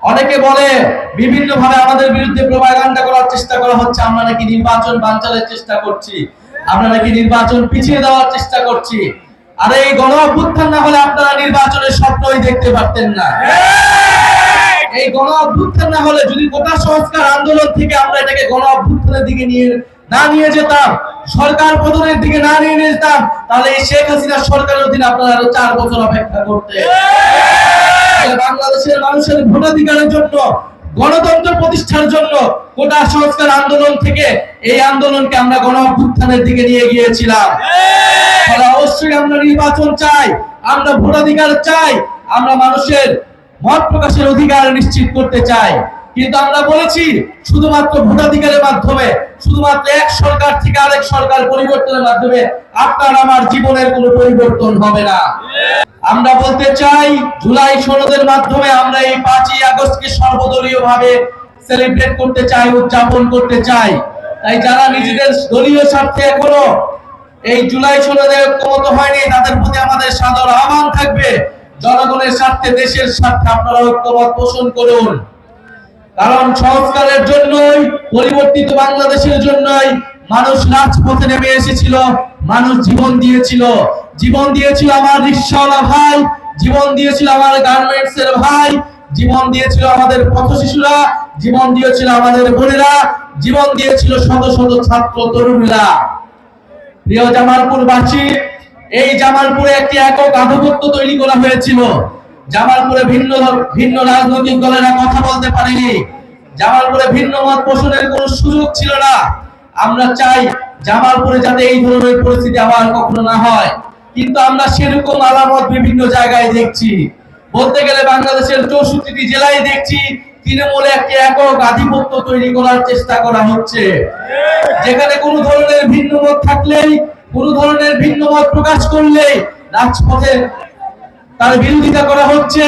অনেকে বলে বিভিন্ন ভাবে আমাদের বিরুদ্ধে প্রোপাগান্ডা করার চেষ্টা করা হচ্ছে, আমরা নাকি নির্বাচন বানচালের চেষ্টা করছি, আমরা নাকি নির্বাচন পিছিয়ে দেওয়ার চেষ্টা করছি। আর এই গণ অভ্যুত্থান না হলে আপনারা নির্বাচনের স্বপ্নই দেখতে পারতেন না। এই গণ অভ্যুত্থান না হলে, যদি কোটা সংস্কার আন্দোলন থেকে আমরা এটাকে গণ অভ্যুত্থানের দিকে নিয়ে যেতাম, সরকার পতনের দিকে নিয়ে যেতাম, তাহলে এই শেখ হাসিনা সরকারের অধীনে আপনারা আরো 4 বছর অপেক্ষা করতেন। বাংলাদেশের মানুষের ভোটাধিকারের জন্য, গণতন্ত্র প্রতিষ্ঠার জন্য কোটা সংস্কার আন্দোলন থেকে এই আন্দোলনকে আমরা গণ অভ্যুত্থানের দিকে নিয়ে গিয়েছিলাম। অবশ্যই আমরা নির্বাচন চাই, আমরা ভোটাধিকার চাই, আমরা মানুষের মত প্রকাশের অধিকার নিশ্চিত করতে চাই। কিন্তু আমরা বলেছি শুধুমাত্র ভোটাধিকারের মাধ্যমে, শুধুমাত্র এক সরকার থেকে আরেক সরকার পরিবর্তনের মাধ্যমে আপনার আমার জীবনের কোনো পরিবর্তন হবে না। আমরা বলতে চাই, জুলাই সনদের মাধ্যমে আমরা এই 5ই আগস্টকে সর্বদলীয়ভাবে সেলিব্রেট করতে চাই, উদযাপন করতে চাই। তাই যারা নিজেদের দলীয় স্বার্থে এখনো এই জুলাই সনদে ঐক্যমত হয়নি, তাদের প্রতি আমাদের সাদর আহ্বান থাকবে, জনগণের স্বার্থে, দেশের স্বার্থে আপনারা ঐক্যমত পোষণ করুন। কারণ সংস্কারের জন্যই, পরিবর্তিত বাংলাদেশের জন্যই মানুষ রাজপথে নেমে এসেছিল, মানুষ জীবন দিয়েছিল। জীবন দিয়েছিল আমার রিকশাওয়ালা ভাই, জীবন দিয়েছিল আমার গার্মেন্টস এর ভাই, জীবন দিয়েছিল আমাদের পথ শিশুরা, জীবন দিয়েছিল আমাদের বোনেরা, জীবন দিয়েছিল শত শত ছাত্র তরুণরা। প্রিয় জামালপুরবাসী, এই জামালপুরে একটি একক আধিপত্য তৈরি করা হয়েছিল। জামালপুরে ভিন্ন রাজনৈতিক দলেরা কথা বলতে পারেনি, জামালপুরে ভিন্ন মত পোষণের কোনো সুযোগ ছিল না। আমরা চাই জামালপুরে যাতে এই ধরনের পরিস্থিতি আবার কখনো না হয়, কিন্তু আমরা সেরকম আলামত বিভিন্ন জায়গায় দেখছি। বলতে গেলে বাংলাদেশের 64টি জেলায় দেখছি তৃণমূলে একটি একক আধিপত্য তৈরি করার চেষ্টা করা হচ্ছে, যেখানে কোনো ধরনের ভিন্ন মত থাকলেই, কোনো ধরনের ভিন্ন মত প্রকাশ করলেই রাজপথে তার বিরোধিতা করা হচ্ছে,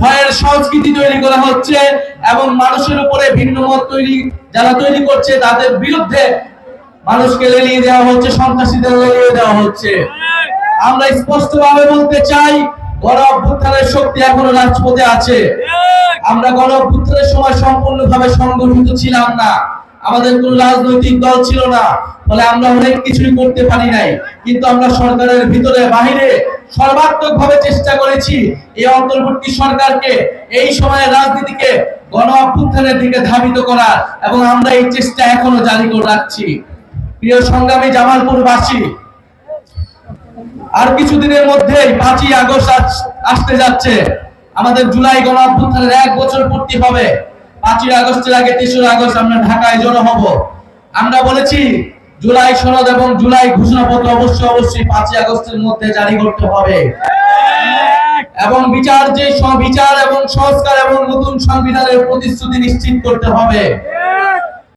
ভয়ের সংস্কৃতি তৈরি করা হচ্ছে, এবং মানুষের উপরে ভিন্ন মত যারা তৈরি করছে তাদের বিরুদ্ধে মানুষকে লেলিয়ে দেওয়া হচ্ছে, সন্ত্রাসীদের লেলিয়ে দেওয়া হচ্ছে। আমরা স্পষ্টভাবে বলতে চাই, গণ অভ্যুত্থানের শক্তি এখনো রাজপথে আছে। আমরা গণ অভ্যুত্থানের সময় সম্পূর্ণভাবে সংগঠিত ছিলাম না, আমাদের কোন রাজনৈতিক দল ছিল না, ফলে আমরা অনেক কিছুই করতে পারি নাই। কিন্তু আমরা সরকারের ভিতরে বাহিরে সর্বাত্মকভাবে চেষ্টা করেছি এই অন্তর্বর্তী সরকারকে, এই সময়ের রাজনীতিকে গণ অভ্যুত্থানের দিকে ধাবিত করার, এবং আমরা এই চেষ্টা এখনো জারি করে রাখছি। প্রিয় সংগ্রামী জামালপুরবাসী, আর কিছুদিনের মধ্যেই 5ই আগস্ট আসতে যাচ্ছে। আমাদের জুলাই গণ অভ্যুত্থানের 1 বছর পূর্তি হবে। 5ই আগস্টের আগে 3রা আগস্ট আমরা ঢাকায় জড়ো হব। আমরা বলেছি জুলাই সনদ এবং জুলাই ঘোষণাপত্র অবশ্যই 5ই আগস্টের মধ্যে জারি করতে হবে, এবং বিচার এবং সংস্কার এবং নতুন সংবিধানের প্রতিশ্রুতি নিশ্চিত করতে হবে।